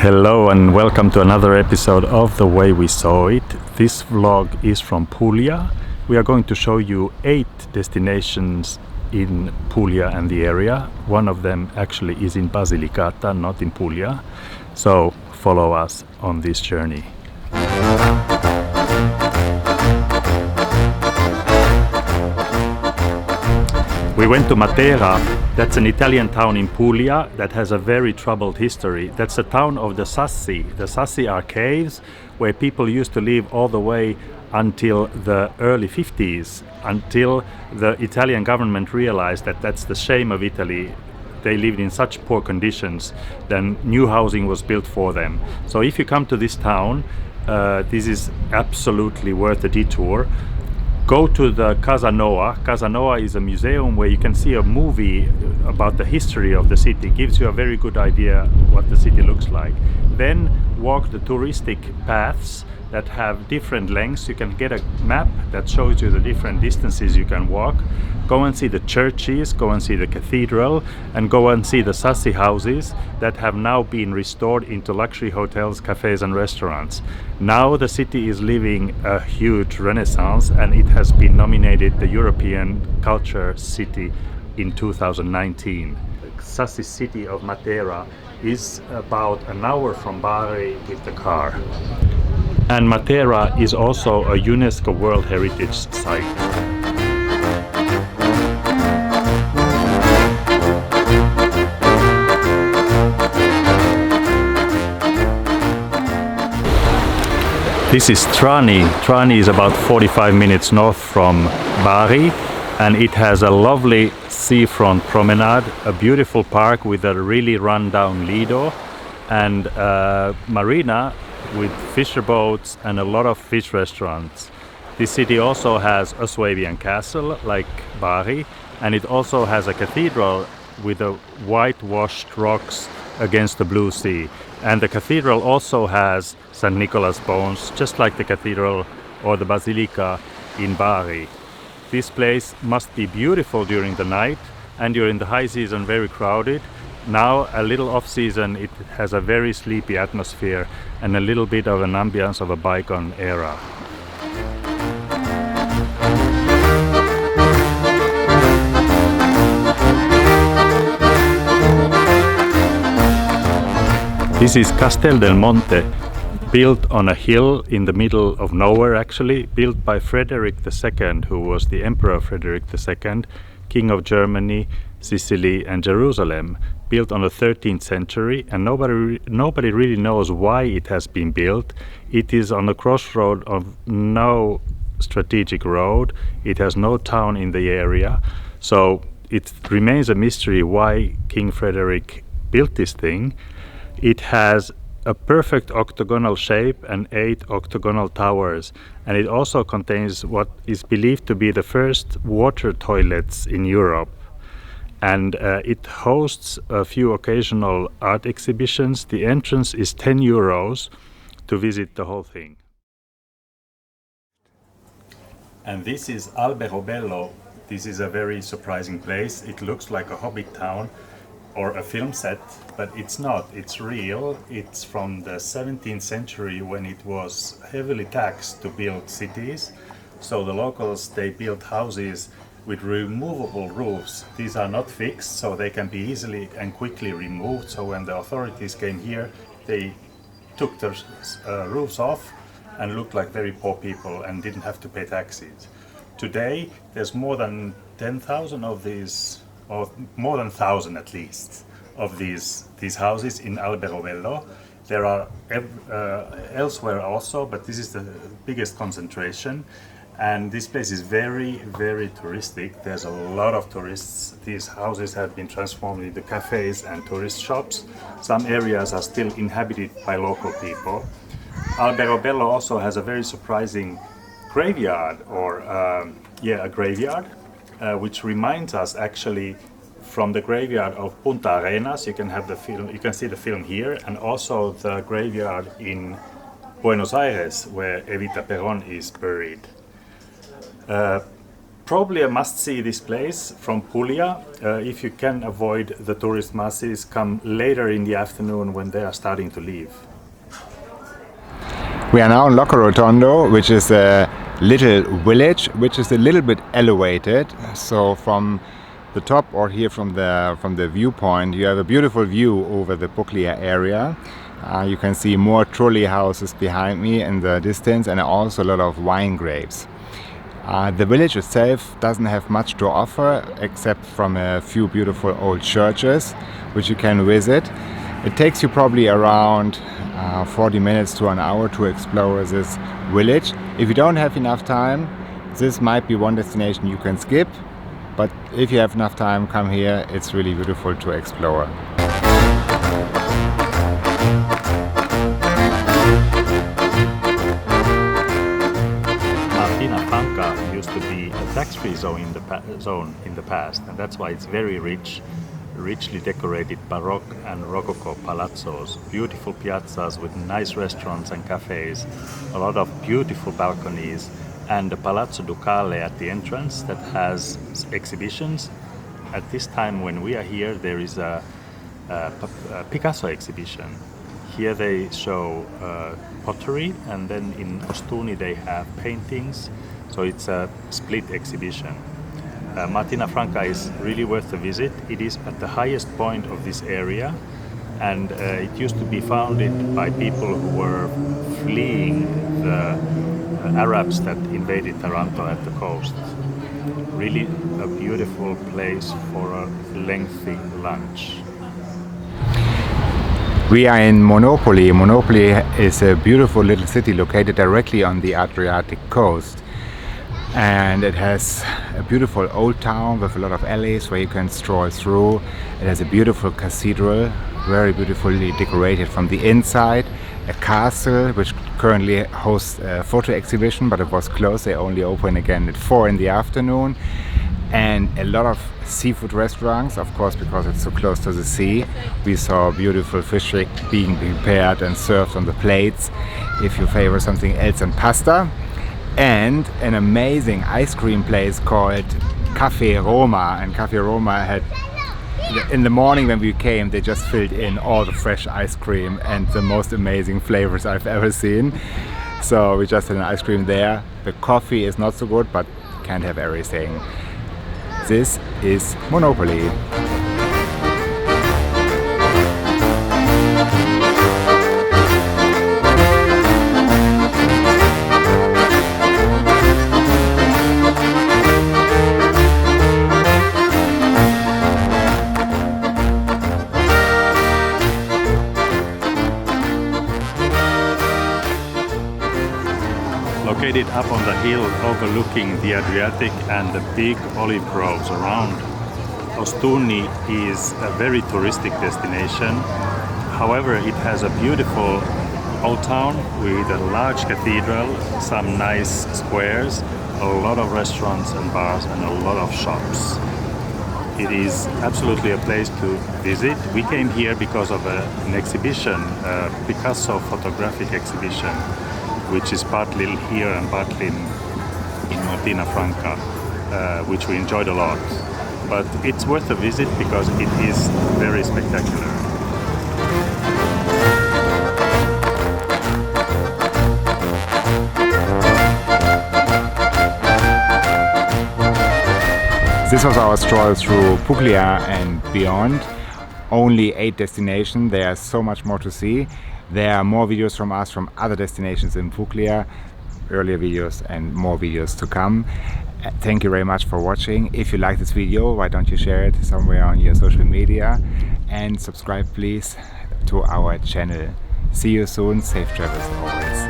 Hello and welcome to another episode of The Way We Saw It. This vlog is from Puglia. We are going to show you 8 destinations in Puglia and the area. One of them actually is in Basilicata, not in Puglia. So follow us on this journey. We went to Matera. That's an Italian town in Puglia that has a very troubled history. That's the town of the Sassi. The Sassi are caves where people used to live all the way until the early 50s, until the Italian government realized that that's the shame of Italy. They lived in such poor conditions, then new housing was built for them. So if you come to this town, this is absolutely worth a detour. Go to the Casa Noa. Casa Noa is a museum where you can see a movie about the history of the city. It gives you a very good idea what the city looks like. Then walk the touristic paths that have different lengths. You can get a map that shows you the different distances you can walk. Go and see the churches, go and see the cathedral, and go and see the Sassi houses that have now been restored into luxury hotels, cafes and restaurants. Now the city is living a huge renaissance and it has been nominated the European Culture City in 2019. The Sassi city of Matera is about an hour from Bari with the car. And Matera is also a UNESCO World Heritage Site. This is Trani. Trani is about 45 minutes north from Bari, and it has a lovely seafront promenade, a beautiful park with a really run-down Lido, and a marina with fisher boats and a lot of fish restaurants. This city also has a Swabian castle like Bari, and it also has a cathedral with a whitewashed rocks against the blue sea. And the cathedral also has St. Nicholas bones, just like the cathedral or the basilica in Bari. This place must be beautiful during the night, and during the high season very crowded. Now, a little off season, it has a very sleepy atmosphere and a little bit of an ambience of a bygone era. This is Castel del Monte, built on a hill in the middle of nowhere actually, built by Frederick II, who was the Emperor Frederick II, King of Germany, Sicily and Jerusalem, built on the 13th century, and nobody really knows why it has been built. It is on the crossroad of no strategic road, it has no town in the area, so it remains a mystery why King Frederick built this thing. It has a perfect octagonal shape and 8 octagonal towers, and it also contains what is believed to be the first water toilets in Europe. And it hosts a few occasional art exhibitions. The entrance is 10 euros to visit the whole thing. And this is Alberobello. This is a very surprising place. It looks like a hobbit town or a film set, but it's not. It's real. It's from the 17th century when it was heavily taxed to build cities. So the locals, they built houses with removable roofs. These are not fixed, so they can be easily and quickly removed. So when the authorities came here, they took the roofs off and looked like very poor people and didn't have to pay taxes. Today, there's more than 10,000 of these, or more than 1,000 at least, of these houses in Alberobello. There are elsewhere also, but this is the biggest concentration. And this place is very, very touristic. There's a lot of tourists. These houses have been transformed into cafes and tourist shops. Some areas are still inhabited by local people. Alberobello also has a very surprising graveyard, or a graveyard, which reminds us actually from the graveyard of Punta Arenas. You can have the film. You can see the film here, and also the graveyard in Buenos Aires, where Evita Perón is buried. probably a must-see this place from Puglia. If you can avoid the tourist masses, come later in the afternoon when they are starting to leave. We are now in Locorotondo, which is a little village, which is a little bit elevated. So from the top, or here from the viewpoint, you have a beautiful view over the Puglia area. You can see more trulli houses behind me in the distance, and also a lot of wine grapes. The village itself doesn't have much to offer except from a few beautiful old churches which you can visit. It takes you probably around 40 minutes to an hour to explore this village. If you don't have enough time, this might be one destination you can skip, but if you have enough time, come here. It's really beautiful to explore. Martina Franca used to be a tax-free zone in the past, and that's why it's very richly decorated Baroque and Rococo palazzos, beautiful piazzas with nice restaurants and cafes, a lot of beautiful balconies, and the Palazzo Ducale at the entrance that has exhibitions. At this time when we are here, there is a Picasso exhibition. Here they show pottery, and then in Ostuni they have paintings, so it's a split exhibition. Martina Franca is really worth a visit. It is at the highest point of this area, and it used to be founded by people who were fleeing the Arabs that invaded Taranto at the coast. Really a beautiful place for a lengthy lunch. We are in Monopoli. Monopoli is a beautiful little city located directly on the Adriatic coast. And it has a beautiful old town with a lot of alleys where you can stroll through. It has a beautiful cathedral, very beautifully decorated from the inside. A castle which currently hosts a photo exhibition, but it was closed. They only open again at 4 in the afternoon. And a lot of seafood restaurants, of course, because it's so close to the sea. We saw beautiful fish being prepared and served on the plates. If you favor something else than pasta. And an amazing ice cream place called Cafe Roma. And Cafe Roma had, in the morning when we came, they just filled in all the fresh ice cream and the most amazing flavors I've ever seen. So we just had an ice cream there. The coffee is not so good, but can't have everything. This is Monopoli. Located up on the hill overlooking the Adriatic and the big olive groves around, Ostuni is a very touristic destination. However, it has a beautiful old town with a large cathedral, some nice squares, a lot of restaurants and bars, and a lot of shops. It is absolutely a place to visit. We came here because of an exhibition, a Picasso photographic exhibition, which is partly here and partly in Martina Franca, which we enjoyed a lot. But it's worth a visit because it is very spectacular. This was our stroll through Puglia and beyond. Only 8 destinations. There is so much more to see. There are more videos from us from other destinations in Puglia, earlier videos and more videos to come. Thank you very much for watching. If you like this video, why don't you share it somewhere on your social media, and subscribe please to our channel. See you soon. Safe travels always.